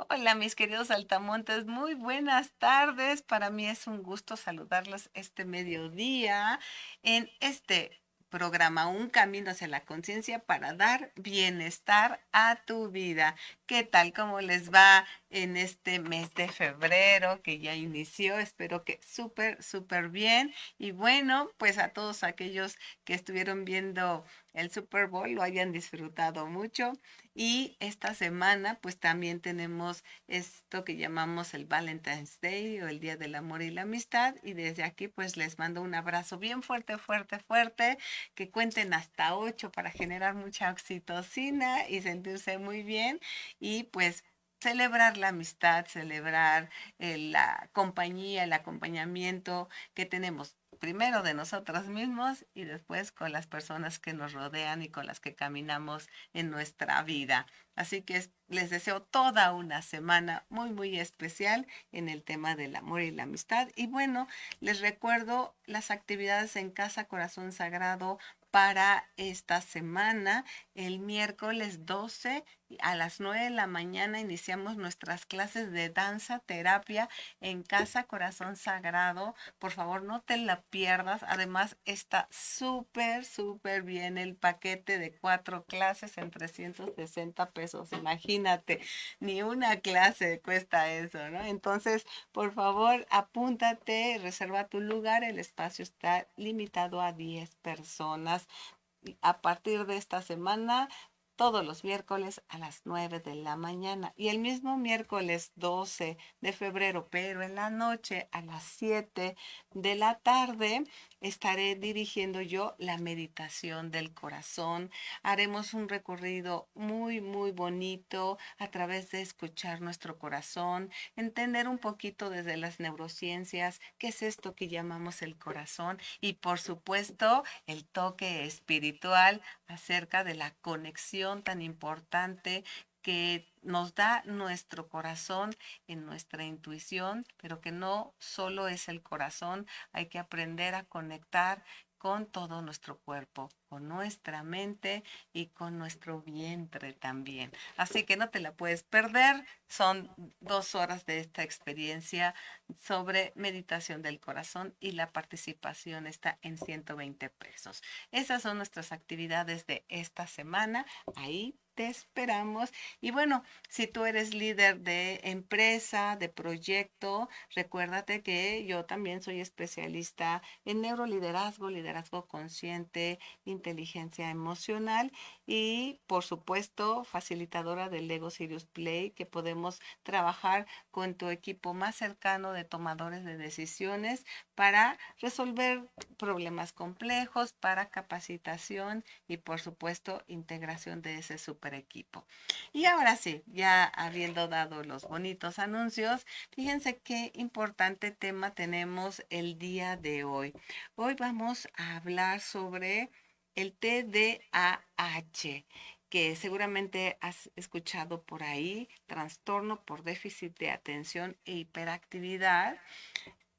Hola, mis queridos saltamontes, muy buenas tardes. Para mí es un gusto saludarlos este mediodía en este programa Un Camino hacia la Conciencia para dar bienestar a tu vida. ¿Qué tal? ¿Cómo les va en este mes de febrero que ya inició? Espero que súper, súper bien. Y bueno, pues a todos aquellos que estuvieron viendo el Super Bowl lo hayan disfrutado mucho. Y esta semana pues también tenemos esto que llamamos el Valentine's Day o el Día del Amor y la Amistad. Y desde aquí pues les mando un abrazo bien fuerte, fuerte, fuerte, que cuenten hasta 8 para generar mucha oxitocina y sentirse muy bien y pues celebrar la amistad, celebrar la compañía, el acompañamiento que tenemos primero de nosotros mismos y después con las personas que nos rodean y con las que caminamos en nuestra vida. Así que les deseo toda una semana muy, muy especial en el tema del amor y la amistad. Y bueno, les recuerdo las actividades en Casa Corazón Sagrado para esta semana. El miércoles 12 a las 9 de la mañana iniciamos nuestras clases de danza terapia en Casa Corazón Sagrado. Por favor, no te la pierdas. Además, está súper, súper bien el paquete de 4 clases en 360 pesos. Imagínate, ni una clase cuesta eso, ¿no? Entonces, por favor, apúntate, reserva tu lugar. El espacio está limitado a 10 personas. A partir de esta semana, todos los miércoles a las 9 de la mañana y el mismo miércoles 12 de febrero, pero en la noche a las 7 de la tarde, estaré dirigiendo yo la meditación del corazón. Haremos un recorrido muy, muy bonito a través de escuchar nuestro corazón, entender un poquito desde las neurociencias qué es esto que llamamos el corazón y por supuesto el toque espiritual acerca de la conexión tan importante que nos da nuestro corazón en nuestra intuición, pero que no solo es el corazón, hay que aprender a conectar con todo nuestro cuerpo, con nuestra mente y con nuestro vientre también. Así que no te la puedes perder. Son 2 horas de esta experiencia sobre meditación del corazón y la participación está en 120 pesos. Esas son nuestras actividades de esta semana. Ahí te esperamos. Y bueno, si tú eres líder de empresa, de proyecto, recuérdate que yo también soy especialista en neuroliderazgo, liderazgo consciente, inteligencia emocional y por supuesto facilitadora del Lego Serious Play, que podemos trabajar con tu equipo más cercano de tomadores de decisiones para resolver problemas complejos, para capacitación y por supuesto integración de ese super equipo. Y ahora sí, ya habiendo dado los bonitos anuncios, fíjense qué importante tema tenemos el día de hoy. Hoy vamos a hablar sobre el TDAH, que seguramente has escuchado por ahí, trastorno por déficit de atención e hiperactividad,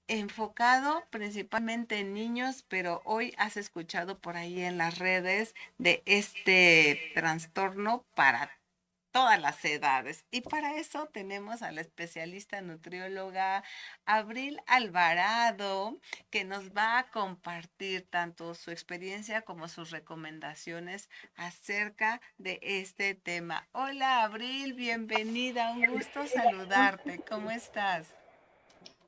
enfocado principalmente en niños, pero hoy has escuchado por ahí en las redes de este trastorno para todas las edades. Y para eso tenemos a la especialista nutrióloga Abril Alvarado, que nos va a compartir tanto su experiencia como sus recomendaciones acerca de este tema. Hola Abril, bienvenida, un gusto saludarte. ¿Cómo estás?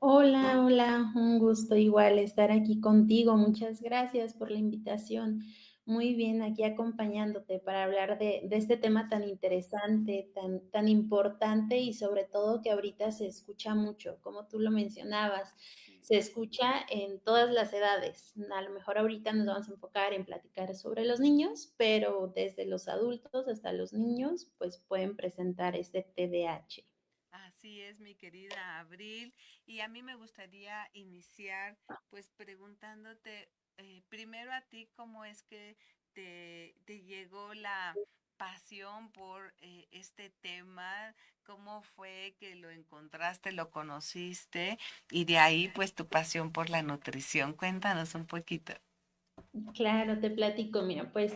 Hola, hola, un gusto igual estar aquí contigo. Muchas gracias por la invitación. Muy bien, aquí acompañándote para hablar de este tema tan interesante, tan importante y sobre todo que ahorita se escucha mucho, como tú lo mencionabas, Sí. se escucha en todas las edades. A lo mejor ahorita nos vamos a enfocar en platicar sobre los niños, pero desde los adultos hasta los niños, pues pueden presentar este TDAH. Así es, mi querida Abril. Y a mí me gustaría iniciar pues preguntándote primero a ti cómo es que te llegó la pasión por este tema, cómo fue que lo encontraste, lo conociste y de ahí pues tu pasión por la nutrición. Cuéntanos un poquito. Claro, te platico. Mira, pues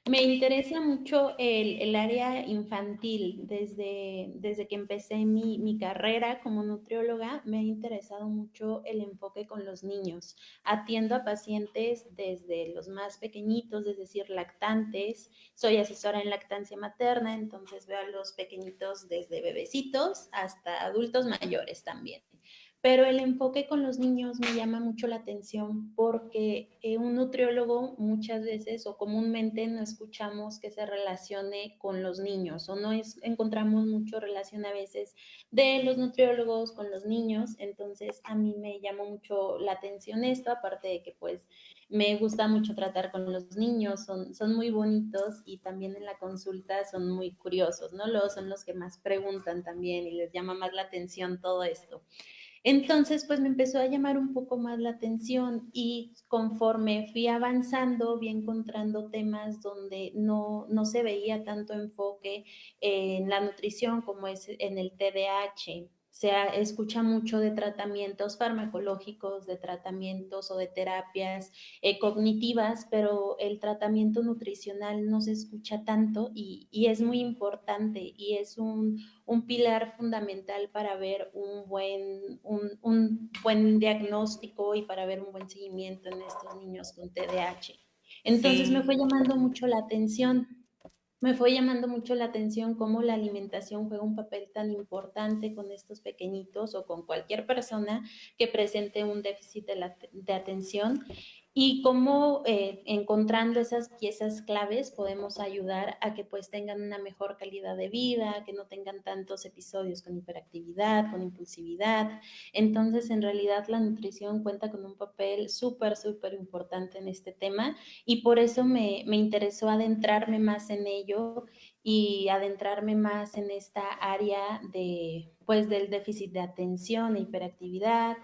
me interesa mucho el área infantil. Desde que empecé mi carrera como nutrióloga, me ha interesado mucho el enfoque con los niños. Atiendo a pacientes desde los más pequeñitos, es decir, lactantes. Soy asesora en lactancia materna, entonces veo a los pequeñitos desde bebecitos hasta adultos mayores también. Pero el enfoque con los niños me llama mucho la atención porque un nutriólogo muchas veces o comúnmente no escuchamos que se relacione con los niños o no encontramos mucho relación a veces de los nutriólogos con los niños. Entonces a mí me llamó mucho la atención esto, aparte de que pues me gusta mucho tratar con los niños, son muy bonitos y también en la consulta son muy curiosos, ¿no? Luego son los que más preguntan también y les llama más la atención todo esto. Entonces, pues me empezó a llamar un poco más la atención y conforme fui avanzando, vi encontrando temas donde no se veía tanto enfoque en la nutrición como es en el TDAH. Se escucha mucho de tratamientos farmacológicos, de tratamientos o de terapias cognitivas, pero el tratamiento nutricional no se escucha tanto y es muy importante y es un pilar fundamental para ver un buen diagnóstico y para ver un buen seguimiento en estos niños con TDAH. Entonces me Sí. fue llamando mucho la atención. Me fue llamando mucho la atención cómo la alimentación juega un papel tan importante con estos pequeñitos o con cualquier persona que presente un déficit de atención y cómo encontrando esas piezas claves podemos ayudar a que pues tengan una mejor calidad de vida, que no tengan tantos episodios con hiperactividad, con impulsividad. Entonces, en realidad la nutrición cuenta con un papel súper importante en este tema y por eso me interesó adentrarme más en ello y adentrarme más en esta área de, pues, del déficit de atención e hiperactividad.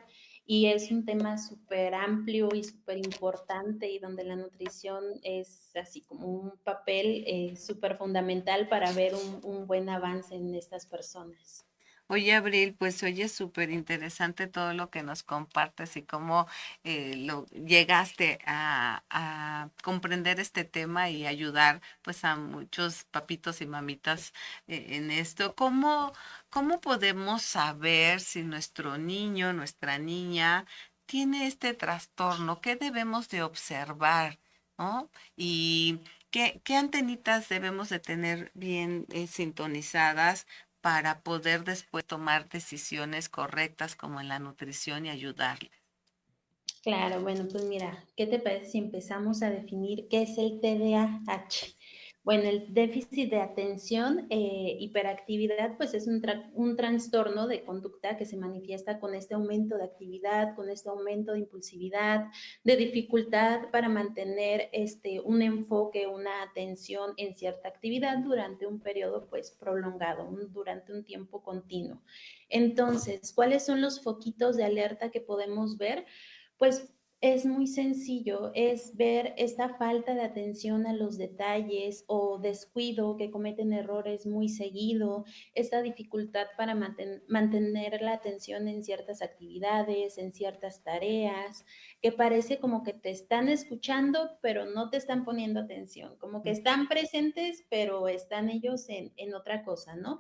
Y es un tema súper amplio y súper importante y donde la nutrición es así como un papel súper fundamental para ver un buen avance en estas personas. Oye, Abril, pues oye, súper interesante todo lo que nos compartes y cómo lo llegaste a comprender este tema y ayudar pues a muchos papitos y mamitas en esto. ¿Cómo podemos saber si nuestro niño, nuestra niña tiene este trastorno? ¿Qué debemos de observar? ¿No? Y qué antenitas debemos de tener bien sintonizadas para poder después tomar decisiones correctas como en la nutrición y ayudarle. Claro, bueno, pues mira, ¿qué te parece si empezamos a definir qué es el TDAH? Bueno, el déficit de atención, hiperactividad, pues es un trastorno de conducta que se manifiesta con este aumento de actividad, con este aumento de impulsividad, de dificultad para mantener un enfoque, una atención en cierta actividad durante un periodo pues prolongado, durante un tiempo continuo. Entonces, ¿cuáles son los foquitos de alerta que podemos ver? Pues es muy sencillo, es ver esta falta de atención a los detalles o descuido que cometen errores muy seguido, esta dificultad para mantener la atención en ciertas actividades, en ciertas tareas, que parece como que te están escuchando, pero no te están poniendo atención, como que están presentes, pero están ellos en otra cosa, ¿no?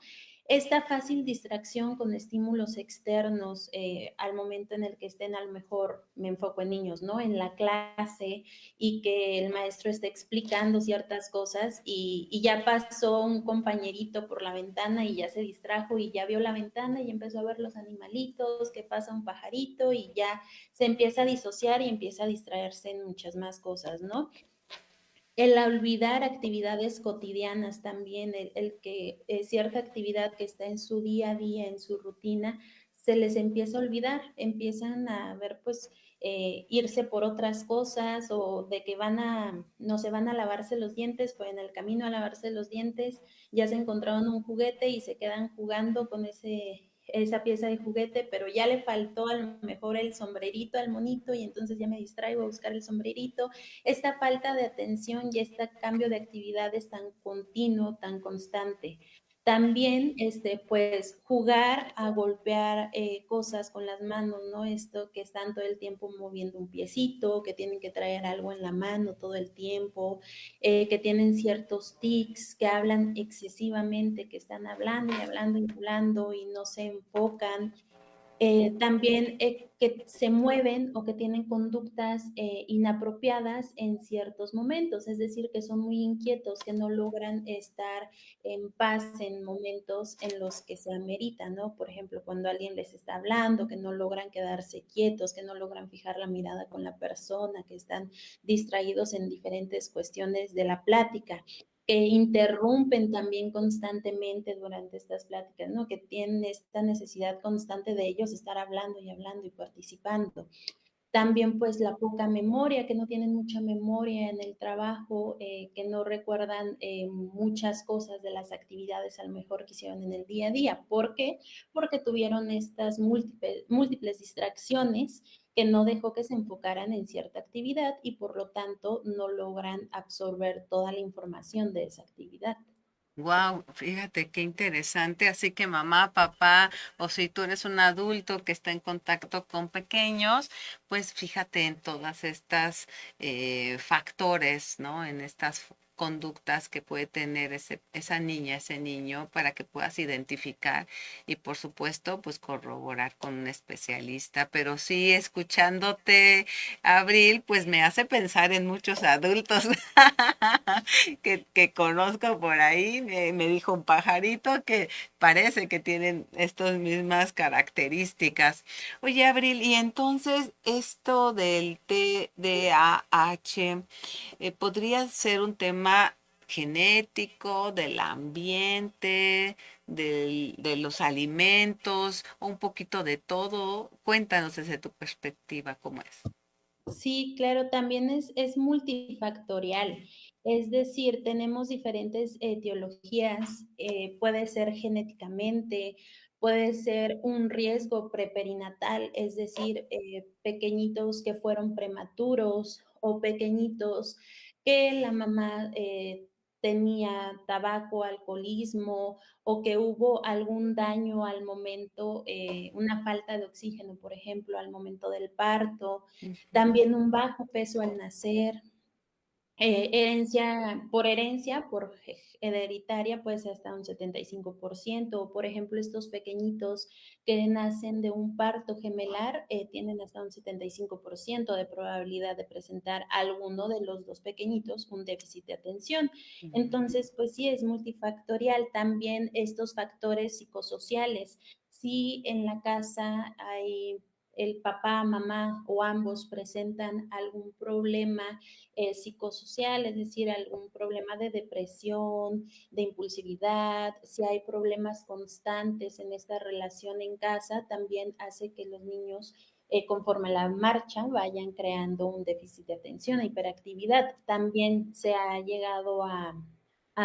Esta fácil distracción con estímulos externos al momento en el que estén, a lo mejor me enfoco en niños, ¿no? En la clase y que el maestro esté explicando ciertas cosas y ya pasó un compañerito por la ventana y ya se distrajo y ya vio la ventana y empezó a ver los animalitos, que pasa un pajarito y ya se empieza a disociar y empieza a distraerse en muchas más cosas, ¿no? El olvidar actividades cotidianas también, el que cierta actividad que está en su día a día, en su rutina, se les empieza a olvidar, empiezan a ver pues irse por otras cosas o de que no se van a lavarse los dientes, pues en el camino a lavarse los dientes ya se encontraron un juguete y se quedan jugando con esa pieza de juguete, pero ya le faltó a lo mejor el sombrerito al monito y entonces ya me distraigo a buscar el sombrerito. Esta falta de atención y este cambio de actividades tan continuo, tan constante. También, pues, jugar a golpear cosas con las manos, ¿no? Esto que están todo el tiempo moviendo un piecito, que tienen que traer algo en la mano todo el tiempo, que tienen ciertos tics, que hablan excesivamente, que están hablando y hablando y hablando y no se enfocan. También que se mueven o que tienen conductas inapropiadas en ciertos momentos, es decir, que son muy inquietos, que no logran estar en paz en momentos en los que se amerita, ¿no? Por ejemplo, cuando alguien les está hablando, que no logran quedarse quietos, que no logran fijar la mirada con la persona, que están distraídos en diferentes cuestiones de la plática, que interrumpen también constantemente durante estas pláticas, ¿no? Que tienen esta necesidad constante de ellos estar hablando y hablando y participando. También pues la poca memoria, que no tienen mucha memoria en el trabajo, que no recuerdan muchas cosas de las actividades a lo mejor que hicieron en el día a día. ¿Por qué? Porque tuvieron estas múltiples distracciones que no dejó que se enfocaran en cierta actividad y por lo tanto no logran absorber toda la información de esa actividad. Wow, fíjate qué interesante. Así que mamá, papá, o si tú eres un adulto que está en contacto con pequeños, pues fíjate en todas estas factores, ¿no? En estas conductas que puede tener esa niña, ese niño, para que puedas identificar y por supuesto, pues corroborar con un especialista. Pero sí, escuchándote, Abril, pues me hace pensar en muchos adultos que conozco por ahí. Me dijo un pajarito que parece que tienen estas mismas características. Oye, Abril, y entonces esto del TDAH podría ser un tema genético, del ambiente, de los alimentos, o un poquito de todo. Cuéntanos desde tu perspectiva cómo es. Sí, claro, también es multifactorial. Es decir, tenemos diferentes etiologías. Puede ser genéticamente, puede ser un riesgo preperinatal, es decir, pequeñitos que fueron prematuros o pequeñitos que la mamá tenía tabaco, alcoholismo o que hubo algún daño al momento, una falta de oxígeno, por ejemplo, al momento del parto, también un bajo peso al nacer, herencia, por hereditaria, pues hasta un 75%, o por ejemplo, estos pequeñitos que nacen de un parto gemelar tienen hasta un 75% de probabilidad de presentar alguno de los dos pequeñitos un déficit de atención. Ujú. Entonces, pues sí, es multifactorial. También estos factores psicosociales. Si en la casa hay el papá, mamá o ambos presentan algún problema psicosocial, es decir, algún problema de depresión, de impulsividad, si hay problemas constantes en esta relación en casa, también hace que los niños conforme a la marcha vayan creando un déficit de atención e hiperactividad. También se ha llegado a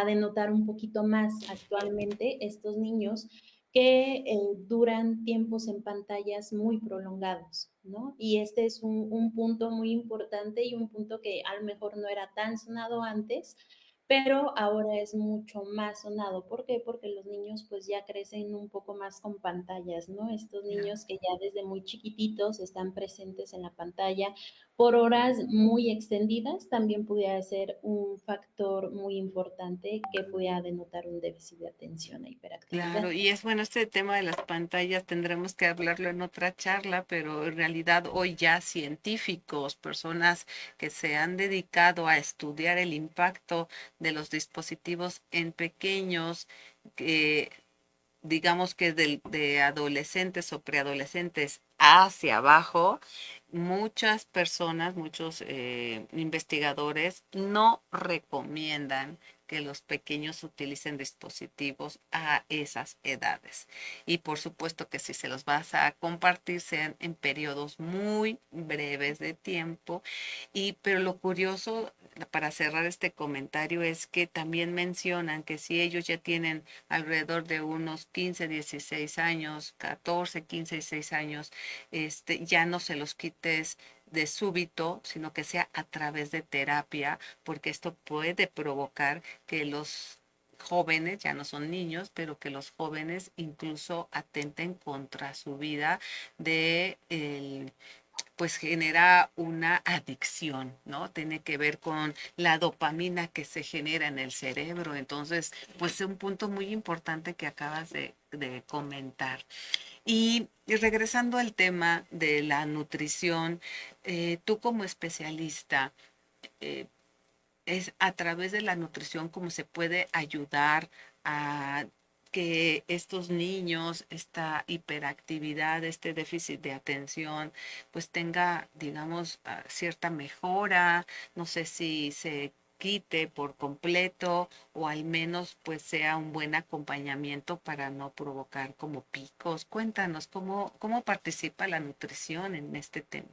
denotar un poquito más actualmente estos niños que duran tiempos en pantallas muy prolongados, ¿no? Y este es un punto muy importante y un punto que a lo mejor no era tan sonado antes, pero ahora es mucho más sonado. ¿Por qué? Porque los niños pues ya crecen un poco más con pantallas, ¿no? Estos niños que ya desde muy chiquititos están presentes en la pantalla por horas muy extendidas también pudiera ser un factor muy importante que pudiera denotar un déficit de atención e hiperactividad. Claro, y es bueno, este tema de las pantallas tendremos que hablarlo en otra charla, pero en realidad hoy ya científicos, personas que se han dedicado a estudiar el impacto de los dispositivos en pequeños, que digamos que de adolescentes o preadolescentes hacia abajo, muchas personas, muchos investigadores no recomiendan que los pequeños utilicen dispositivos a esas edades. Y por supuesto que si se los vas a compartir, sean en periodos muy breves de tiempo. Pero lo curioso, para cerrar este comentario, es que también mencionan que si ellos ya tienen alrededor de unos 15, 16 años, 14, 15, 16 años, ya no se los quites de súbito, sino que sea a través de terapia, porque esto puede provocar que los jóvenes, ya no son niños, pero que los jóvenes incluso atenten contra su vida de pues genera una adicción, ¿no? Tiene que ver con la dopamina que se genera en el cerebro. Entonces, pues es un punto muy importante que acabas de comentar. Y regresando al tema de la nutrición, tú como especialista, eh, es a través de la nutrición como se puede ayudar a que estos niños, esta hiperactividad, este déficit de atención, pues tenga, digamos, cierta mejora, no sé si se quite por completo o al menos pues sea un buen acompañamiento para no provocar como picos. Cuéntanos cómo participa la nutrición en este tema.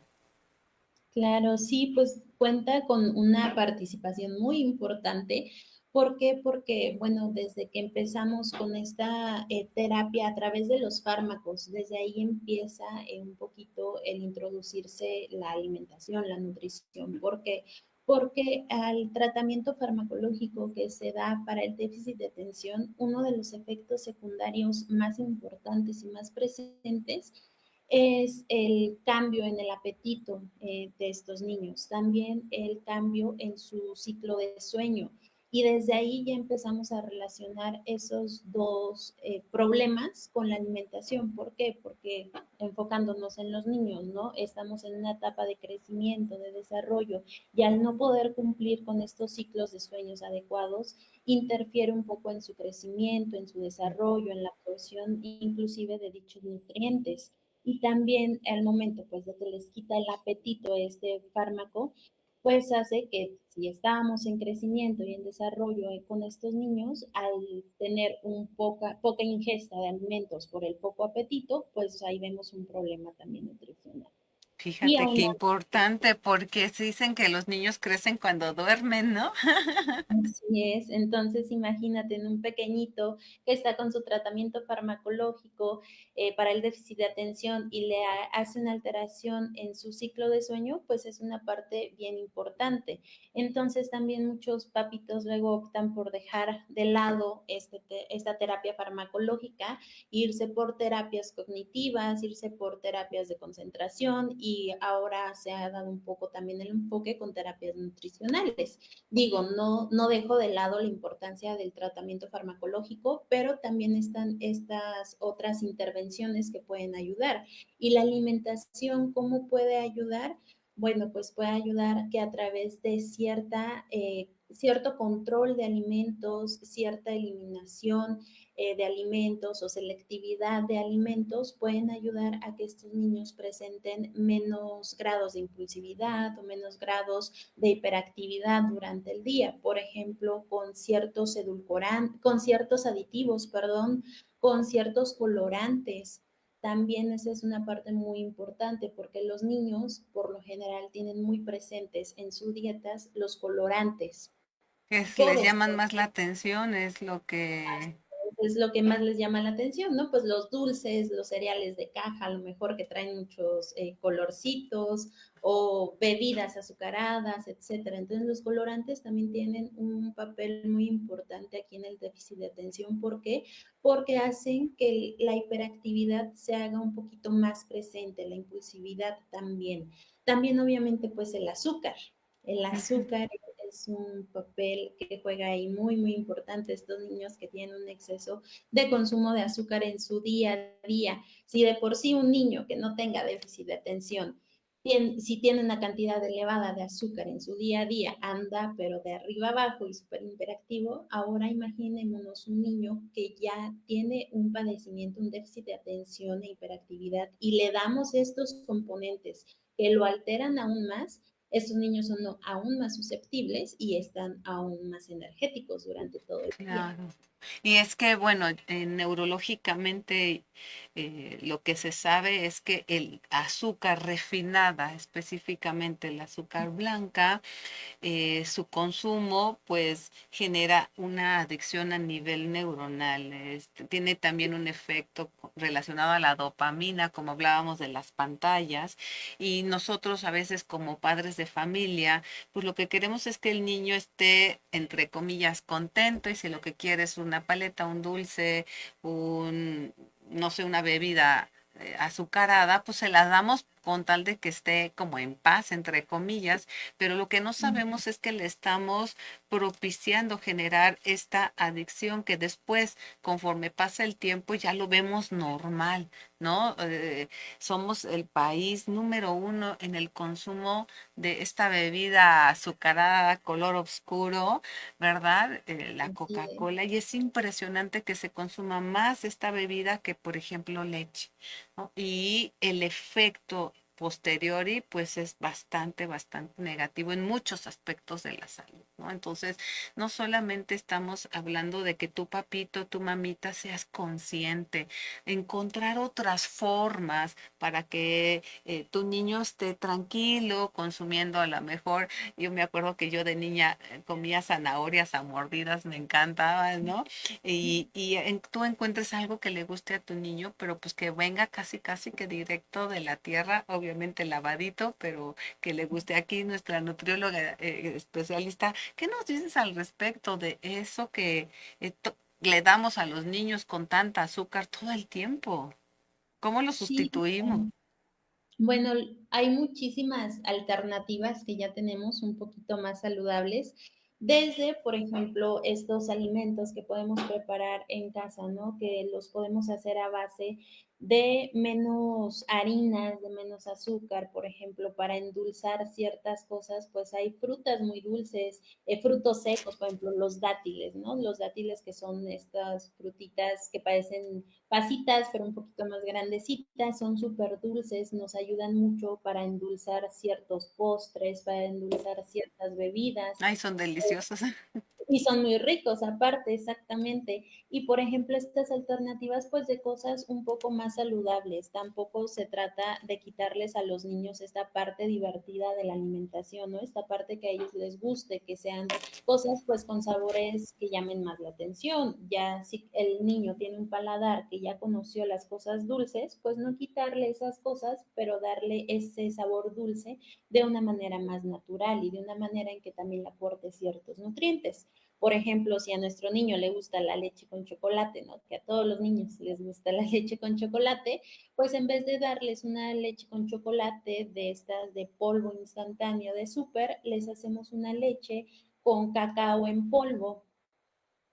Claro, sí, pues cuenta con una participación muy importante. ¿Por qué? Porque, bueno, desde que empezamos con esta terapia a través de los fármacos, desde ahí empieza un poquito el introducirse la alimentación, la nutrición. ¿Por qué? Porque al tratamiento farmacológico que se da para el déficit de atención, uno de los efectos secundarios más importantes y más presentes es el cambio en el apetito de estos niños, también el cambio en su ciclo de sueño. Y desde ahí ya empezamos a relacionar esos dos problemas con la alimentación. ¿Por qué? Porque enfocándonos en los niños, ¿no? Estamos en una etapa de crecimiento, de desarrollo, y al no poder cumplir con estos ciclos de sueños adecuados, interfiere un poco en su crecimiento, en su desarrollo, en la absorción inclusive de dichos nutrientes. Y también al momento pues de que les quita el apetito este fármaco, pues hace que si estábamos en crecimiento y en desarrollo con estos niños, al tener poca ingesta de alimentos por el poco apetito, pues ahí vemos un problema también nutricional. Y Fíjate aún qué importante, porque se dicen que los niños crecen cuando duermen, ¿no? así es, entonces imagínate en un pequeñito que está con su tratamiento farmacológico para el déficit de atención y hace una alteración en su ciclo de sueño, pues es una parte bien importante. Entonces también muchos papitos luego optan por dejar de lado esta terapia farmacológica, irse por terapias cognitivas, irse por terapias de concentración y ahora se ha dado un poco también el enfoque con terapias nutricionales. Digo, no dejo de lado la importancia del tratamiento farmacológico, pero también están estas otras intervenciones que pueden ayudar. Y la alimentación, ¿cómo puede ayudar? Bueno, pues puede ayudar que a través de cierto control de alimentos, cierta eliminación de alimentos o selectividad de alimentos pueden ayudar a que estos niños presenten menos grados de impulsividad o menos grados de hiperactividad durante el día, por ejemplo, con ciertos aditivos, perdón, con ciertos colorantes. También esa es una parte muy importante porque los niños por lo general tienen muy presentes en sus dietas los colorantes. Por Les llaman eso más la atención, es lo que... es lo que más les llama la atención, ¿no? Pues los dulces, los cereales de caja, a lo mejor que traen muchos colorcitos o bebidas azucaradas, etcétera. Entonces los colorantes también tienen un papel muy importante aquí en el déficit de atención. ¿Por qué? Porque hacen que la hiperactividad se haga un poquito más presente, la impulsividad también. También obviamente pues el azúcar. El azúcar es un papel que juega ahí muy importante. Estos niños que tienen un exceso de consumo de azúcar en su día a día. Si de por sí un niño que no tenga déficit de atención, si tiene una cantidad elevada de azúcar en su día a día, anda pero de arriba abajo y súper hiperactivo, ahora imaginémonos un niño que ya tiene un padecimiento, un déficit de atención e hiperactividad y le damos estos componentes que lo alteran aún más. Estos niños son aún más susceptibles y están aún más energéticos durante todo el día. Claro. Y es que, bueno, neurológicamente lo que se sabe es que el azúcar refinada, específicamente el azúcar blanca, su consumo pues genera una adicción a nivel neuronal. Tiene también un efecto relacionado a la dopamina, como hablábamos de las pantallas, y nosotros a veces como padres de familia, pues lo que queremos es que el niño esté, entre comillas, contento, y si lo que quiere es una paleta, un dulce, un, no sé, una bebida azucarada, pues se la damos con tal de que esté como en paz, entre comillas, pero lo que no sabemos es que le estamos propiciando generar esta adicción que después, conforme pasa el tiempo, ya lo vemos normal, ¿no? Somos el país número uno en el consumo de esta bebida azucarada, color oscuro, ¿verdad? La Así es. Coca-Cola, y es impresionante que se consuma más esta bebida que, por ejemplo, leche, ¿no? Y el efecto posteriori, pues es bastante, bastante negativo en muchos aspectos de la salud, ¿no? Entonces, no solamente estamos hablando de que tu papito, tu mamita seas consciente, encontrar otras formas para que tu niño esté tranquilo, consumiendo a lo mejor. Yo me acuerdo que yo de niña comía zanahorias a mordidas, me encantaban, ¿no? Y tú encuentres algo que le guste a tu niño, pero pues que venga casi casi que directo de la tierra, obviamente lavadito, pero que le guste. Aquí nuestra nutrióloga especialista, ¿qué nos dices al respecto de eso que le damos a los niños con tanta azúcar todo el tiempo? ¿Cómo lo Sí, sustituimos? bueno, hay muchísimas alternativas que ya tenemos un poquito más saludables, desde, por ejemplo, estos alimentos que podemos preparar en casa, ¿no? Que los podemos hacer a base de menos harinas, de menos azúcar, por ejemplo, para endulzar ciertas cosas, pues hay frutas muy dulces, frutos secos, por ejemplo, los dátiles, ¿no? Los dátiles que son estas frutitas que parecen pasitas, pero un poquito más grandecitas, son súper dulces, nos ayudan mucho para endulzar ciertos postres, para endulzar ciertas bebidas. Ay, son deliciosos. Y son muy ricos aparte, exactamente. Y por ejemplo, estas alternativas pues de cosas un poco más saludables. Tampoco se trata de quitarles a los niños esta parte divertida de la alimentación, ¿no? Esta parte que a ellos les guste, que sean cosas pues con sabores que llamen más la atención. Ya si el niño tiene un paladar que ya conoció las cosas dulces, pues no quitarle esas cosas, pero darle ese sabor dulce de una manera más natural y de una manera en que también le aporte ciertos nutrientes. Por ejemplo, si a nuestro niño le gusta la leche con chocolate, ¿no? Que a todos los niños les gusta la leche con chocolate, pues en vez de darles una leche con chocolate de estas de polvo instantáneo de súper, les hacemos una leche con cacao en polvo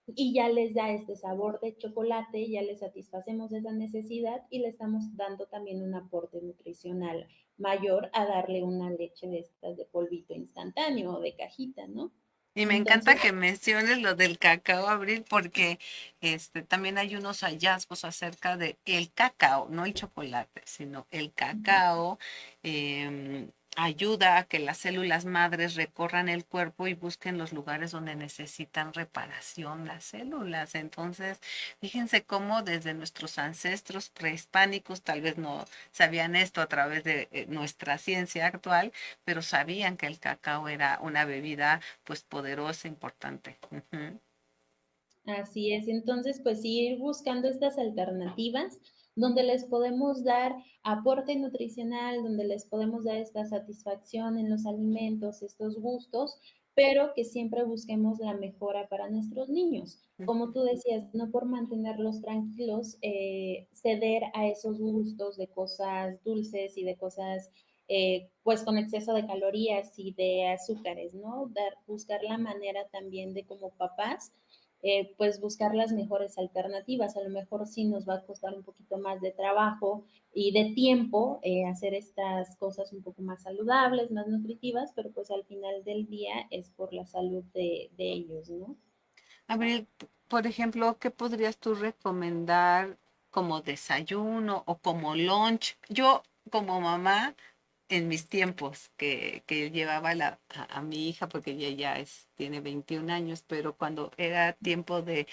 y ya les da este sabor de chocolate, ya les satisfacemos esa necesidad y le estamos dando también un aporte nutricional mayor a darle una leche de estas de polvito instantáneo o de cajita, ¿no? Y me encanta Entonces, que menciones lo del cacao, Abril, porque también hay unos hallazgos acerca de el cacao, no el chocolate, sino el cacao. Ayuda a que las células madres recorran el cuerpo y busquen los lugares donde necesitan reparación las células. Entonces, fíjense cómo desde nuestros ancestros prehispánicos tal vez no sabían esto a través de nuestra ciencia actual, pero sabían que el cacao era una bebida pues poderosa, importante. Ujú. así es, entonces pues sí, ir buscando estas alternativas donde les podemos dar aporte nutricional, donde les podemos dar esta satisfacción en los alimentos, estos gustos, pero que siempre busquemos la mejora para nuestros niños. Como tú decías, no por mantenerlos tranquilos, ceder a esos gustos de cosas dulces y de cosas pues con exceso de calorías y de azúcares, ¿no? Buscar la manera también de como papás pues buscar las mejores alternativas. A lo mejor sí nos va a costar un poquito más de trabajo y de tiempo hacer estas cosas un poco más saludables, más nutritivas, pero pues al final del día es por la salud de ellos, ¿no? Abril, por ejemplo, ¿qué podrías tú recomendar como desayuno o como lunch? Yo como mamá en mis tiempos que llevaba a mi hija, porque ella ya tiene 21 años, pero cuando era tiempo de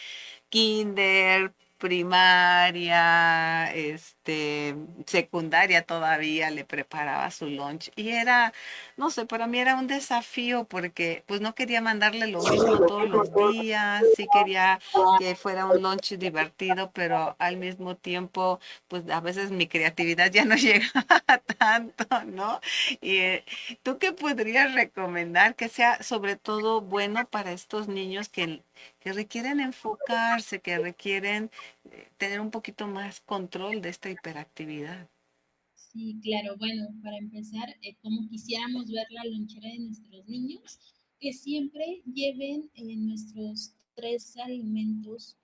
kinder, primaria, secundaria todavía le preparaba su lunch y era, no sé, para mí era un desafío porque pues no quería mandarle lo mismo todos los días, sí quería que fuera un lunch divertido, pero al mismo tiempo pues a veces mi creatividad ya no llegaba tanto, ¿no? Y ¿tú qué podrías recomendar que sea sobre todo bueno para estos niños que requieren enfocarse, que requieren tener un poquito más control de esta hiperactividad? Sí, claro. Bueno, para empezar, como quisiéramos ver la lonchera de nuestros niños, que siempre lleven nuestros tres alimentos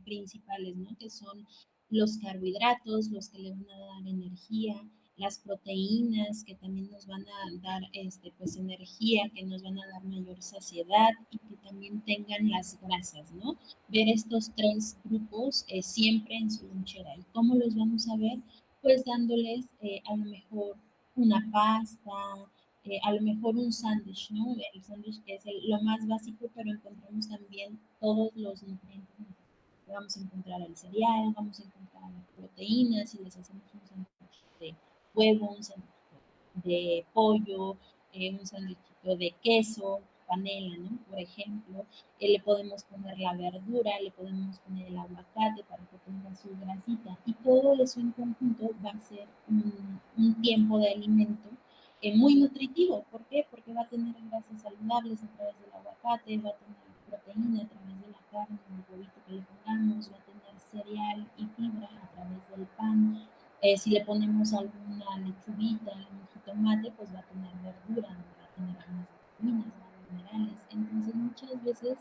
principales, ¿no? Que son los carbohidratos, los que le van a dar energía, las proteínas, que también nos van a dar, pues, energía, que nos van a dar mayor saciedad y que también tengan las grasas, ¿no? Ver estos tres grupos siempre en su lonchera. ¿Y cómo los vamos a ver? Pues dándoles a lo mejor una pasta, a lo mejor un sándwich, ¿no? El sándwich es lo más básico, pero encontramos también todos los nutrientes. Vamos a encontrar el cereal, vamos a encontrar proteínas, si les hacemos un sándwich de huevo, un sándwich de pollo, un sándwichito de queso, panela, ¿no? Por ejemplo, le podemos poner la verdura, le podemos poner el aguacate para que tenga su grasita y todo eso en conjunto va a ser un tiempo de alimento muy nutritivo. ¿Por qué? Porque va a tener grasas saludables a través del aguacate, va a tener proteína a través de la carne, el huevito que le pongamos, va a tener cereal y fibra a través del pan. Si le ponemos alguna lechuguita, algún jitomate, pues va a tener verdura, va a tener algunas vitaminas, más minerales. Entonces muchas veces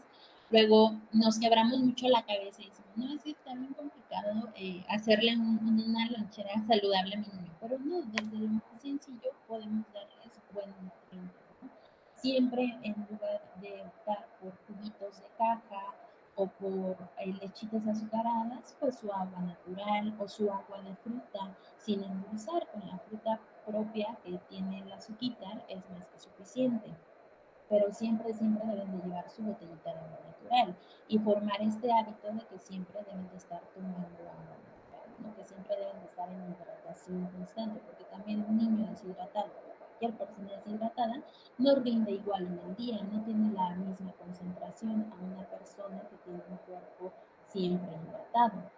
luego nos quebramos mucho la cabeza y decimos, no, es que está bien complicado hacerle una lonchera saludable a mi niño, pero no, desde lo más sencillo podemos darles buenos nutrientes, ¿no? Siempre en lugar de optar por juguitos de caja o por lechitas azucaradas, pues su agua natural o su agua de fruta sin endulzar. Con la fruta propia que tiene el azuquitar es más que suficiente, pero siempre, siempre deben de llevar su botellita de agua natural y formar este hábito de que siempre deben de estar tomando agua natural, ¿no? Que siempre deben de estar en hidratación constante, porque también un niño deshidratado, cualquier persona deshidratada, no rinde igual en el día, no tiene la misma concentración a una persona que tiene un cuerpo siempre hidratado.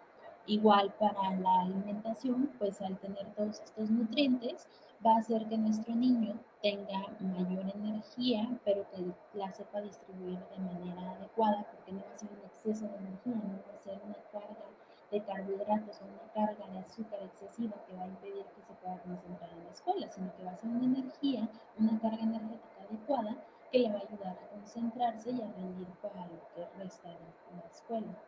Igual para la alimentación, pues al tener todos estos nutrientes, va a hacer que nuestro niño tenga mayor energía, pero que la sepa distribuir de manera adecuada, porque no va a ser un exceso de energía, no va a ser una carga de carbohidratos o una carga de azúcar excesiva que va a impedir que se pueda concentrar en la escuela, sino que va a ser una energía, una carga energética adecuada que le va a ayudar a concentrarse y a rendir para lo que resta de la escuela.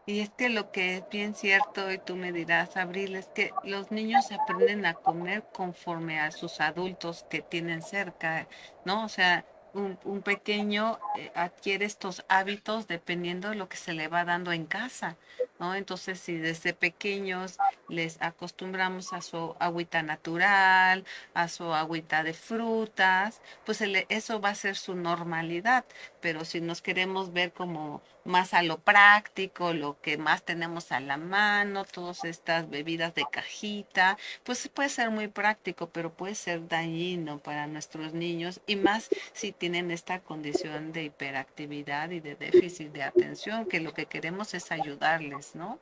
Y es que lo que es bien cierto, y tú me dirás, Abril, es que los niños aprenden a comer conforme a sus adultos que tienen cerca, ¿no? O sea, un pequeño adquiere estos hábitos dependiendo de lo que se le va dando en casa, ¿no? Entonces, si desde pequeños les acostumbramos a su agüita natural, a su agüita de frutas, pues eso va a ser su normalidad. Pero si nos queremos ver como más a lo práctico, lo que más tenemos a la mano, todas estas bebidas de cajita, pues puede ser muy práctico, pero puede ser dañino para nuestros niños y más si tienen esta condición de hiperactividad y de déficit de atención, que lo que queremos es ayudarles, ¿no?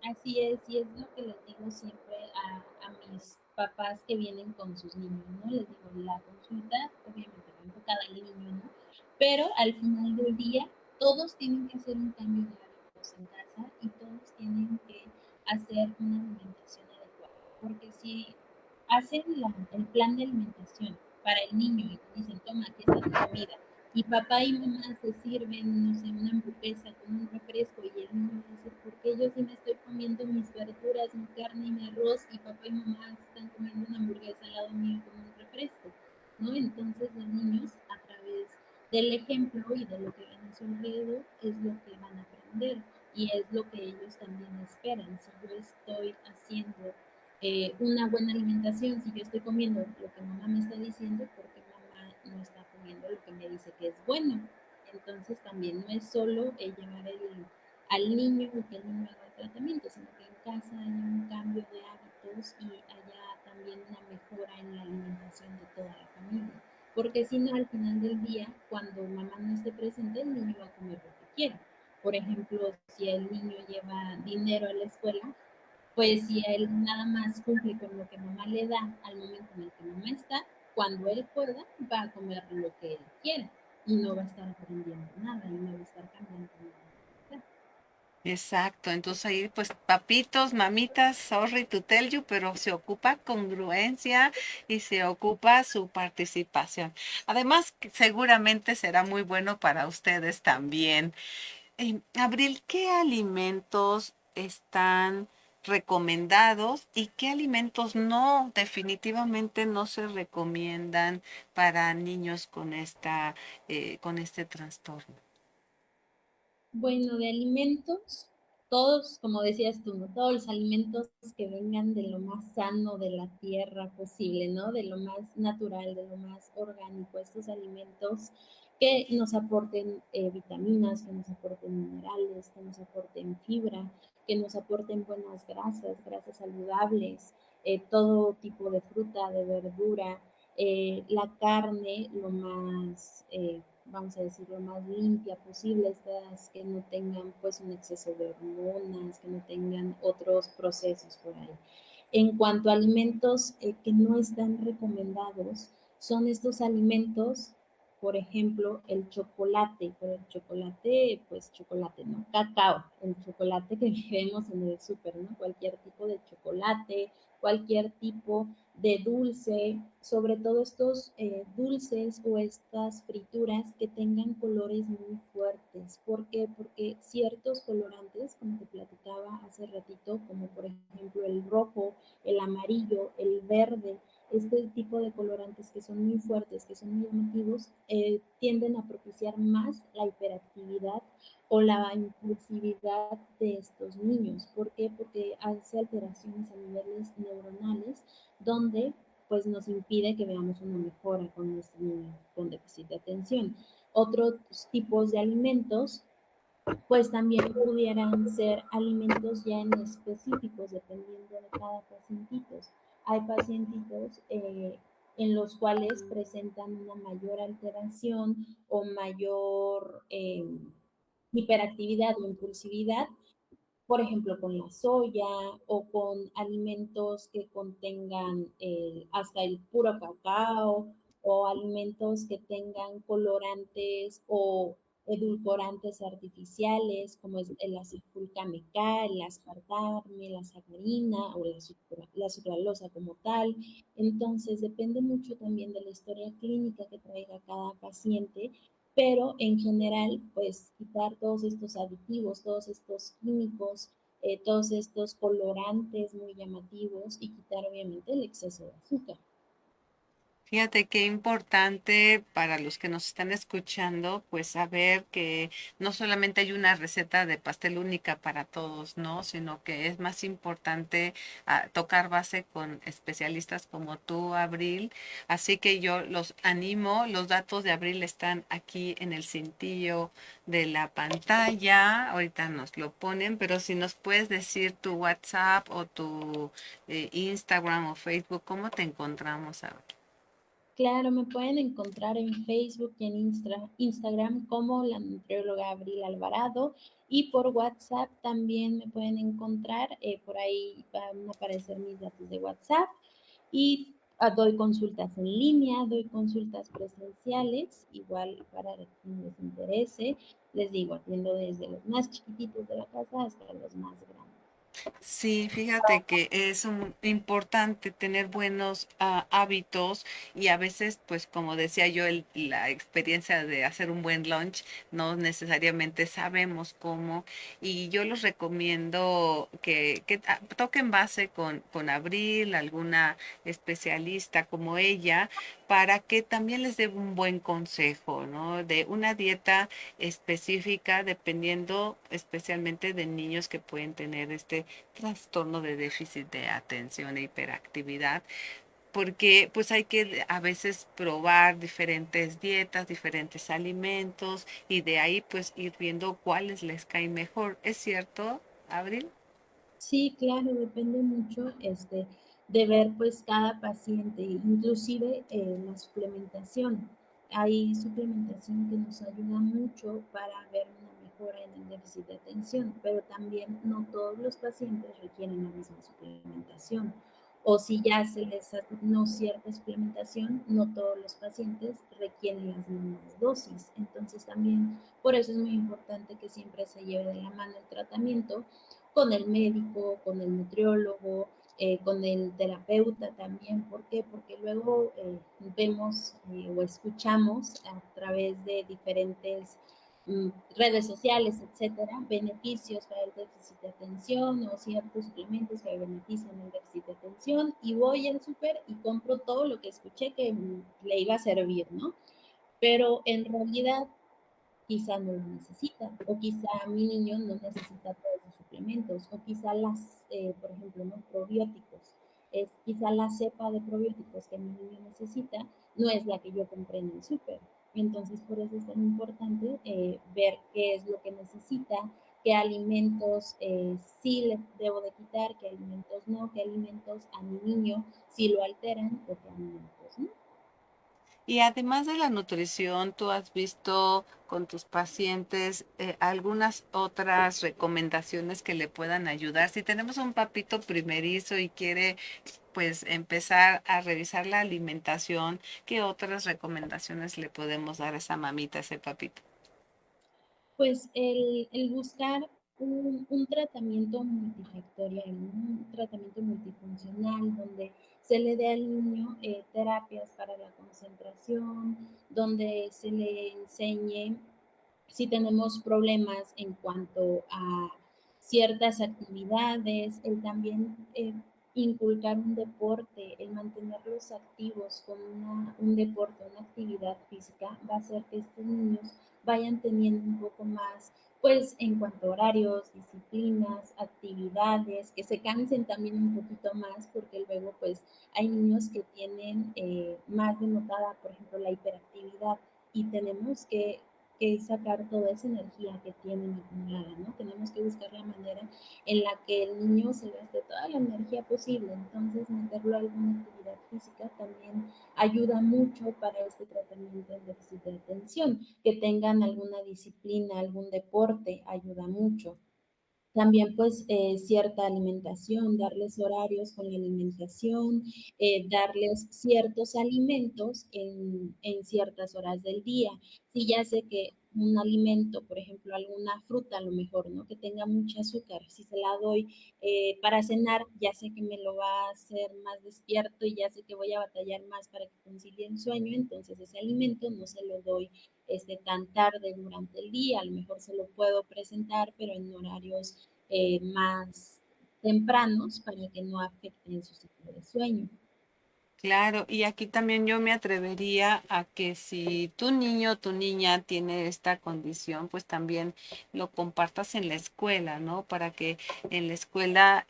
Así es, y es lo que les digo siempre a mis papás que vienen con sus niños, ¿no? Les digo, la consulta obviamente va enfocada al niño, ¿no? Pero al final del día, todos tienen que hacer un cambio de hábitos en casa y todos tienen que hacer una alimentación adecuada. Porque si hacen el plan de alimentación para el niño y te dicen, toma, aquí está tu comida, y papá y mamá se sirven, no sé, una hamburguesa con un refresco y el niño dice, ¿por qué yo sí me estoy comiendo mis verduras, mi carne y mi arroz y papá y mamá están comiendo una hamburguesa al lado mío con un refresco? ¿No? Entonces los niños a través del ejemplo y de lo que ven a su alrededor es lo que van a aprender y es lo que ellos también esperan. Si yo estoy haciendo una buena alimentación si yo estoy comiendo lo que mamá me está diciendo, porque mamá no está comiendo lo que me dice que es bueno. Entonces también no es solo llevar al niño o que el niño haga el tratamiento, sino que en casa haya un cambio de hábitos y haya también una mejora en la alimentación de toda la familia. Porque si no, al final del día, cuando mamá no esté presente, el niño va a comer lo que quiera. Por ejemplo, si el niño lleva dinero a la escuela, pues si él nada más cumple con lo que mamá le da al momento en el que mamá está, cuando él pueda, va a comer lo que él quiera y no va a estar aprendiendo nada y no va a estar cambiando nada. Exacto, entonces ahí pues papitos, mamitas, sorry to tell you, pero se ocupa congruencia y se ocupa su participación. Además, seguramente será muy bueno para ustedes también. Abril, ¿qué alimentos están recomendados y qué alimentos no, definitivamente no se recomiendan para niños con este trastorno? Bueno, de alimentos, todos, como decías tú, ¿no? Todos los alimentos que vengan de lo más sano de la tierra posible, ¿no? De lo más natural, de lo más orgánico, estos alimentos que nos aporten vitaminas, que nos aporten minerales, que nos aporten fibra, que nos aporten buenas grasas, grasas saludables, todo tipo de fruta, de verdura, la carne lo más vamos a decir, lo más limpia posible, estas que no tengan pues un exceso de hormonas, que no tengan otros procesos por ahí. En cuanto a alimentos que no están recomendados, son estos alimentos, por ejemplo, el chocolate, pero el chocolate, pues chocolate, ¿no? Cacao, el chocolate que vemos en el súper, ¿no? Cualquier tipo de chocolate, cualquier tipo de dulce, sobre todo estos dulces o estas frituras que tengan colores muy fuertes. ¿Por qué? Porque ciertos colorantes, como te platicaba hace ratito, como por ejemplo el rojo, el amarillo, el verde, este tipo de colorantes que son muy fuertes, que son muy llamativos, tienden a propiciar más la hiperactividad o la impulsividad de estos niños. ¿Por qué? Porque hace alteraciones a niveles neuronales donde pues nos impide que veamos una mejora con este niño con déficit de atención. Otros tipos de alimentos pues también pudieran ser alimentos ya en específicos dependiendo de cada pacientito. Hay pacientitos en los cuales presentan una mayor alteración o mayor hiperactividad o impulsividad, por ejemplo, con la soya o con alimentos que contengan hasta el puro cacao o alimentos que tengan colorantes o edulcorantes artificiales como es el acesulcame-K, el aspartame, la sacarina o la sucralosa como tal. Entonces, depende mucho también de la historia clínica que traiga cada paciente, pero en general, pues quitar todos estos aditivos, todos estos químicos, todos estos colorantes muy llamativos y quitar obviamente el exceso de azúcar. Fíjate qué importante para los que nos están escuchando, pues saber que no solamente hay una receta de pastel única para todos, ¿no? Sino que es más importante tocar base con especialistas como tú, Abril. Así que yo los animo, los datos de Abril están aquí en el cintillo de la pantalla. Ahorita nos lo ponen, pero si nos puedes decir tu WhatsApp o tu Instagram o Facebook, ¿cómo te encontramos, Abril? Claro, me pueden encontrar en Facebook y en Instagram como la nutrióloga Abril Alvarado y por WhatsApp también me pueden encontrar, por ahí van a aparecer mis datos de WhatsApp y doy consultas en línea, doy consultas presenciales, igual para quien les interese, les digo, atiendo desde los más chiquititos de la casa hasta los más grandes. Sí, fíjate que es importante tener buenos hábitos y a veces, pues como decía yo, la experiencia de hacer un buen lunch no necesariamente sabemos cómo y yo los recomiendo que toquen base con Abril, alguna especialista como ella, para que también les dé un buen consejo, ¿no? De una dieta específica dependiendo especialmente de niños que pueden tener este este trastorno de déficit de atención e hiperactividad, porque pues hay que a veces probar diferentes dietas, diferentes alimentos y de ahí pues ir viendo cuáles les caen mejor. ¿Es cierto, Abril? Sí, claro, depende mucho de ver pues cada paciente, inclusive la suplementación. Hay suplementación que nos ayuda mucho para ver una mejora en el déficit de atención, pero también no todos los pacientes requieren la misma suplementación. O si ya se les asignó cierta suplementación, no todos los pacientes requieren las mismas dosis. Entonces también por eso es muy importante que siempre se lleve de la mano el tratamiento con el médico, con el nutriólogo, con el terapeuta también. ¿Por qué? Porque luego vemos o escuchamos a través de diferentes redes sociales, etcétera, beneficios para el déficit de atención o ciertos suplementos que benefician el déficit de atención y voy al súper y compro todo lo que escuché que le iba a servir, ¿no? Pero en realidad quizá no lo necesita, o quizá mi niño no necesita todos los suplementos, o quizá por ejemplo, ¿no? Probióticos, quizá la cepa de probióticos que mi niño necesita no es la que yo compré en el súper. Entonces, por eso es tan importante ver qué es lo que necesita, qué alimentos sí le debo de quitar, qué alimentos no, qué alimentos a mi niño sí lo alteran o qué alimentos no. Y además de la nutrición, ¿tú has visto con tus pacientes algunas otras recomendaciones que le puedan ayudar? Si tenemos un papito primerizo y quiere pues empezar a revisar la alimentación, ¿qué otras recomendaciones le podemos dar a esa mamita, a ese papito? Pues el buscar un tratamiento multifactorial, ¿no? Un tratamiento multifuncional donde se le dé al niño terapias para la concentración, donde se le enseñe si tenemos problemas en cuanto a ciertas actividades, el también inculcar un deporte, el mantenerlos activos con un deporte, una actividad física, va a hacer que estos niños vayan teniendo un poco más, pues en cuanto a horarios, disciplinas, actividades, que se cansen también un poquito más, porque luego pues hay niños que tienen más denotada, por ejemplo, la hiperactividad y tenemos que sacar toda esa energía que tienen acumulada, ¿no? Tenemos que buscar la manera en la que el niño se gaste toda la energía posible, entonces meterlo a alguna actividad física también ayuda mucho para este tratamiento del déficit de atención, que tengan alguna disciplina, algún deporte, ayuda mucho. También pues cierta alimentación, darles horarios con la alimentación, darles ciertos alimentos en ciertas horas del día. Si ya sé que un alimento, por ejemplo, alguna fruta a lo mejor, ¿no? Que tenga mucho azúcar, si se la doy para cenar, ya sé que me lo va a hacer más despierto y ya sé que voy a batallar más para que concilie el sueño, entonces ese alimento no se lo doy tan tarde durante el día, a lo mejor se lo puedo presentar, pero en horarios más tempranos para que no afecten su ciclo de sueño. Claro, y aquí también yo me atrevería a que si tu niño o tu niña tiene esta condición, pues también lo compartas en la escuela, ¿no? Para que en la escuela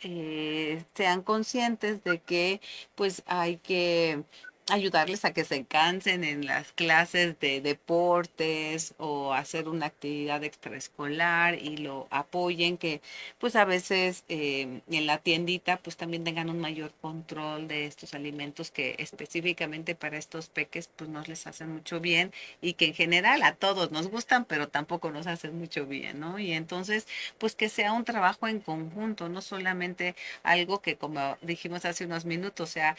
sean conscientes de que pues hay que ayudarles a que se cansen en las clases de deportes o hacer una actividad extraescolar y lo apoyen, que pues a veces en la tiendita pues también tengan un mayor control de estos alimentos que específicamente para estos peques pues no les hacen mucho bien y que en general a todos nos gustan pero tampoco nos hacen mucho bien, ¿no? Y entonces pues que sea un trabajo en conjunto, no solamente algo que como dijimos hace unos minutos sea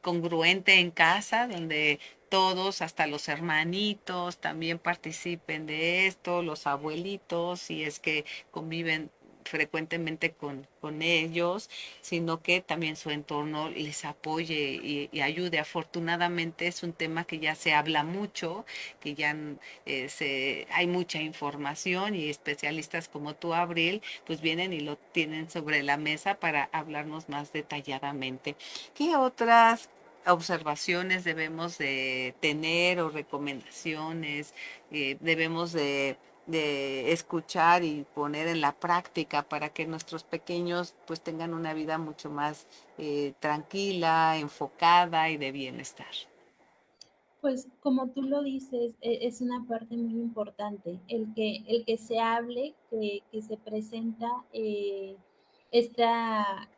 congruente en casa donde todos, hasta los hermanitos, también participen de esto, los abuelitos, si es que conviven frecuentemente con ellos, sino que también su entorno les apoye y ayude. Afortunadamente es un tema que ya se habla mucho, que ya hay mucha información y especialistas como tú, Abril, pues vienen y lo tienen sobre la mesa para hablarnos más detalladamente. ¿Qué otras observaciones debemos de tener o recomendaciones debemos de de escuchar y poner en la práctica para que nuestros pequeños pues tengan una vida mucho más tranquila, enfocada y de bienestar. Pues como tú lo dices, es una parte muy importante, el que se hable, que se presenta esta,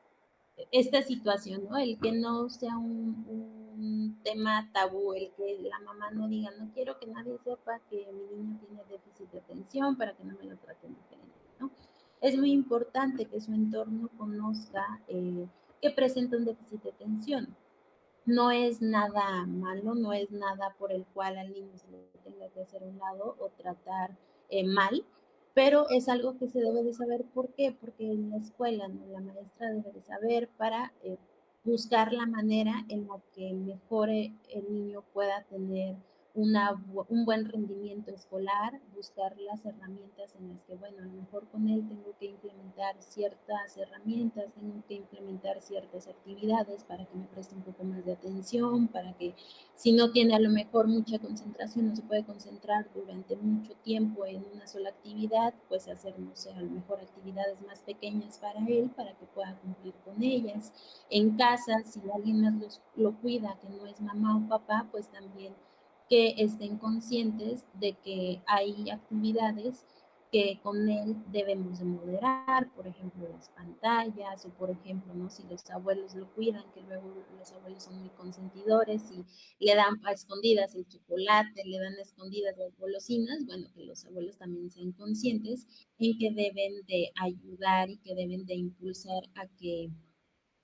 esta situación, ¿no? El que no sea un tema tabú, el que la mamá no diga, no quiero que nadie sepa que mi niño tiene déficit de atención para que no me lo traten diferente, ¿no? Es muy importante que su entorno conozca que presenta un déficit de atención. No es nada malo, no es nada por el cual al niño se le tenga que hacer a un lado o tratar mal, pero es algo que se debe de saber. ¿Por qué? Porque en la escuela, ¿no? La maestra debe de saber para buscar la manera en la que mejore el niño pueda tener un buen rendimiento escolar, buscar las herramientas en las que, bueno, a lo mejor con él tengo que implementar ciertas herramientas, tengo que implementar ciertas actividades para que me preste un poco más de atención, para que si no tiene a lo mejor mucha concentración, no se puede concentrar durante mucho tiempo en una sola actividad, pues hacer, no sé, a lo mejor actividades más pequeñas para él, para que pueda cumplir con ellas. En casa, si alguien más lo cuida, que no es mamá o papá, pues también que estén conscientes de que hay actividades que con él debemos de moderar, por ejemplo, las pantallas, o por ejemplo, ¿no? Si los abuelos lo cuidan, que luego los abuelos son muy consentidores y le dan a escondidas el chocolate, le dan a escondidas las golosinas, bueno, que los abuelos también sean conscientes en que deben de ayudar y que deben de impulsar a que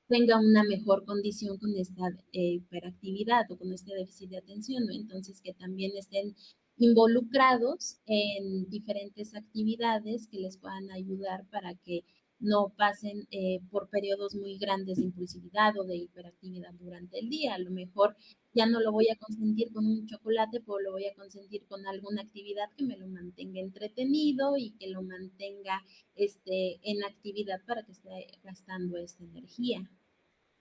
tenga una mejor condición con esta hiperactividad o con este déficit de atención, ¿no? Entonces, que también estén involucrados en diferentes actividades que les puedan ayudar para que no pasen por periodos muy grandes de impulsividad o de hiperactividad durante el día. A lo mejor ya no lo voy a consentir con un chocolate, pero lo voy a consentir con alguna actividad que me lo mantenga entretenido y que lo mantenga en actividad para que esté gastando esta energía.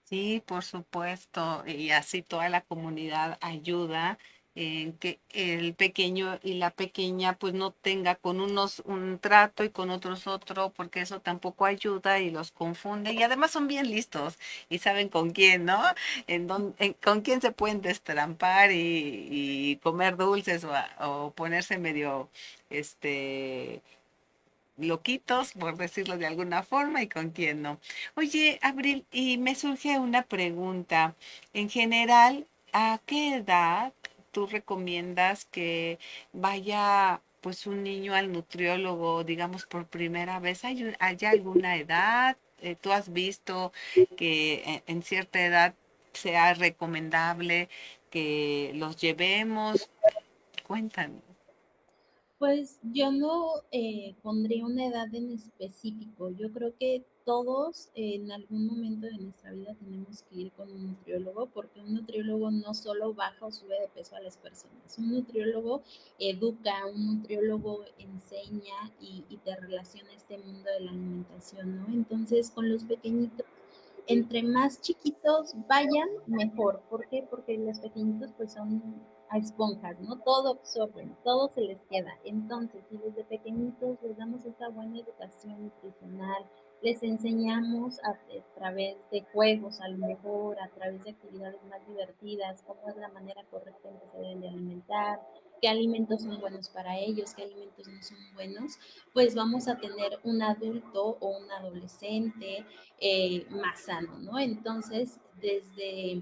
Sí, por supuesto, y así toda la comunidad ayuda en que el pequeño y la pequeña pues no tenga con unos un trato y con otros otro, porque eso tampoco ayuda y los confunde. Y además son bien listos y saben con quién, ¿no? Con quién se pueden destrampar y comer dulces o ponerse medio, este loquitos, por decirlo de alguna forma, y con quién no. Oye, Abril, y me surge una pregunta. En general, ¿a qué edad tú recomiendas que vaya pues un niño al nutriólogo, digamos, por primera vez? ¿Hay alguna edad? ¿Tú has visto que en cierta edad sea recomendable que los llevemos? Cuéntanos. Pues yo no pondría una edad en específico. Yo creo que todos en algún momento de nuestra vida tenemos que ir con un nutriólogo porque un nutriólogo no solo baja o sube de peso a las personas. Un nutriólogo educa, un nutriólogo enseña y te relaciona este mundo de la alimentación, ¿no? Entonces, con los pequeñitos entre más chiquitos vayan, mejor. ¿Por qué? Porque los pequeñitos pues son a esponjas, ¿no? Todo absorben, todo se les queda. Entonces, si desde pequeñitos les damos esta buena educación nutricional, les enseñamos a través de juegos, a lo mejor, a través de actividades más divertidas, cómo es la manera correcta en que se deben de alimentar, qué alimentos son buenos para ellos, qué alimentos no son buenos, pues vamos a tener un adulto o un adolescente más sano, ¿no? Entonces, desde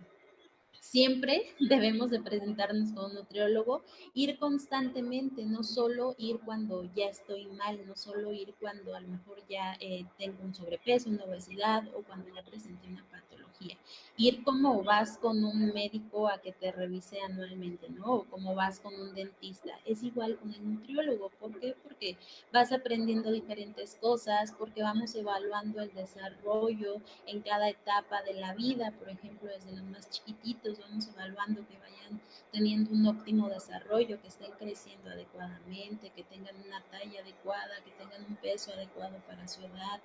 siempre debemos de presentarnos con un nutriólogo, ir constantemente, no solo ir cuando ya estoy mal, no solo ir cuando a lo mejor ya tengo un sobrepeso, una obesidad o cuando ya presenté una patología. Ir como vas con un médico a que te revise anualmente, ¿no? O como vas con un dentista. Es igual con el nutriólogo. ¿Por qué? Porque vas aprendiendo diferentes cosas, porque vamos evaluando el desarrollo en cada etapa de la vida, por ejemplo, desde los más chiquititos, vamos evaluando que vayan teniendo un óptimo desarrollo, que estén creciendo adecuadamente, que tengan una talla adecuada, que tengan un peso adecuado para su edad,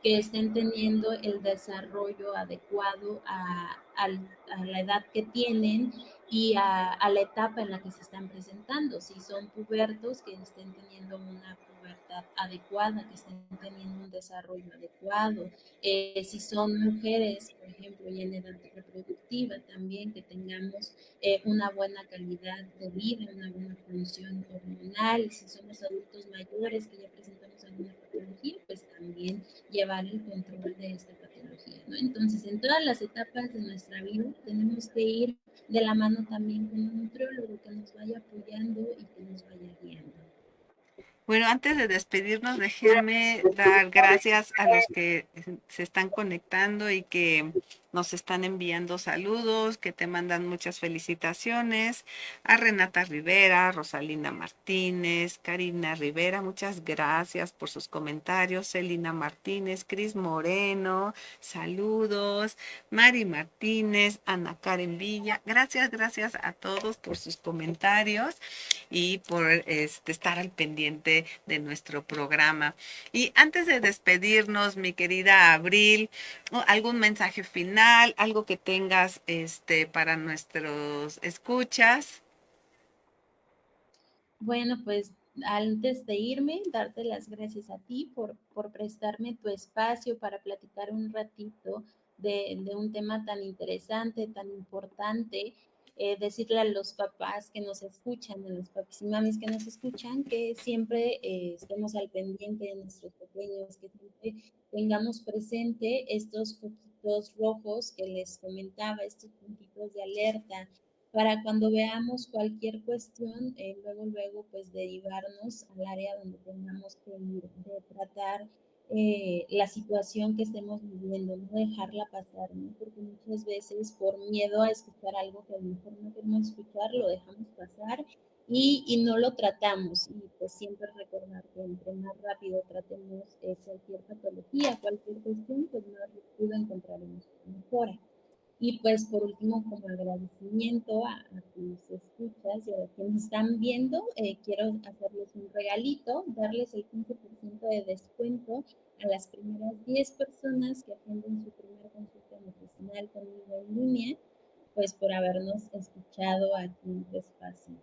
que estén teniendo el desarrollo adecuado a la edad que tienen y a la etapa en la que se están presentando. Si son pubertos, que estén teniendo una pubertad adecuada, que estén teniendo un desarrollo adecuado. Si son mujeres, por ejemplo, y en edad reproductiva también, que tengamos una buena calidad de vida, una buena función hormonal. Si somos adultos mayores que ya presentamos alguna patología, pues también llevar el control de esta patología, ¿no? Entonces, en todas las etapas de nuestra vida tenemos que ir de la mano también con un nutriólogo que nos vaya apoyando y que nos vaya guiando. Bueno, antes de despedirnos, déjenme dar gracias a los que se están conectando y que nos están enviando saludos, que te mandan muchas felicitaciones. A Renata Rivera, Rosalina Martínez, Karina Rivera, muchas gracias por sus comentarios. Celina Martínez, Cris Moreno, saludos. Mari Martínez, Ana Karen Villa, gracias a todos por sus comentarios y por estar al pendiente de nuestro programa. Y antes de despedirnos, mi querida Abril, ¿algún mensaje final, algo que tengas para nuestros escuchas? Bueno, pues antes de irme, darte las gracias a ti por prestarme tu espacio para platicar un ratito de un tema tan interesante, tan importante. Decirle a los papás que nos escuchan, a los papis y mamis que nos escuchan, que siempre estemos al pendiente de nuestros pequeños, que siempre tengamos presente estos puntitos rojos que les comentaba, estos puntitos de alerta, para cuando veamos cualquier cuestión, luego, pues derivarnos al área donde tengamos que ir, de tratar la situación que estemos viviendo, no dejarla pasar, ¿no? Porque muchas veces por miedo a escuchar algo que a lo mejor no queremos escuchar, lo dejamos pasar y no lo tratamos. Y pues siempre recordar que entre más rápido tratemos cualquier patología, cualquier cuestión, pues más rápido encontraremos mejora. Y pues por último, como agradecimiento a tus escuchas y a los que nos están viendo, quiero hacerles un regalito, darles el 15% de descuento a las primeras 10 personas que agenden su primera consulta nutricional conmigo en línea, pues por habernos escuchado aquí en tu espacio.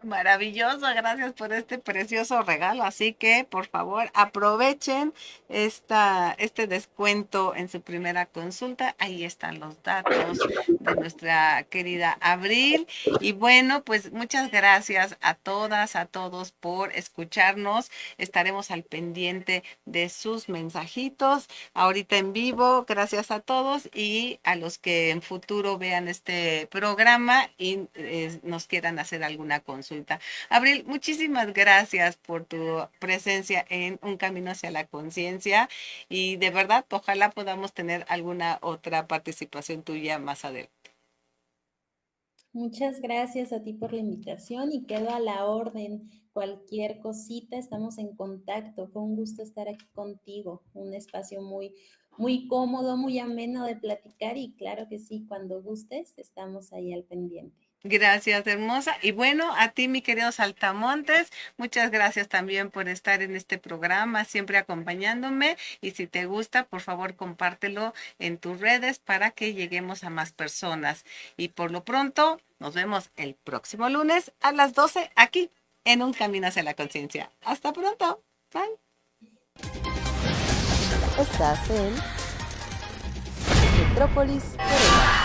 Maravilloso, gracias por este precioso regalo. Así que, por favor, aprovechen este descuento en su primera consulta. Ahí están los datos de nuestra querida Abril. Y bueno, pues muchas gracias a todas, a todos por escucharnos. Estaremos al pendiente de sus mensajitos ahorita en vivo. Gracias a todos y a los que en futuro vean este programa y nos quieran hacer alguna consulta. Abril, muchísimas gracias por tu presencia en Un Camino hacia la Conciencia y de verdad, ojalá podamos tener alguna otra participación tuya más adelante. Muchas gracias a ti por la invitación y quedo a la orden. Cualquier cosita, estamos en contacto. Fue un gusto estar aquí contigo. Un espacio muy cómodo, muy ameno de platicar y claro que sí, cuando gustes, estamos ahí al pendiente. Gracias, hermosa. Y bueno, a ti, mi querido Saltamontes, muchas gracias también por estar en este programa, siempre acompañándome. Y si te gusta, por favor, compártelo en tus redes para que lleguemos a más personas. Y por lo pronto, nos vemos el próximo lunes a las 12 aquí en Un Camino hacia la Conciencia. Hasta pronto. Bye. Estás en Metrópolis Querétaro.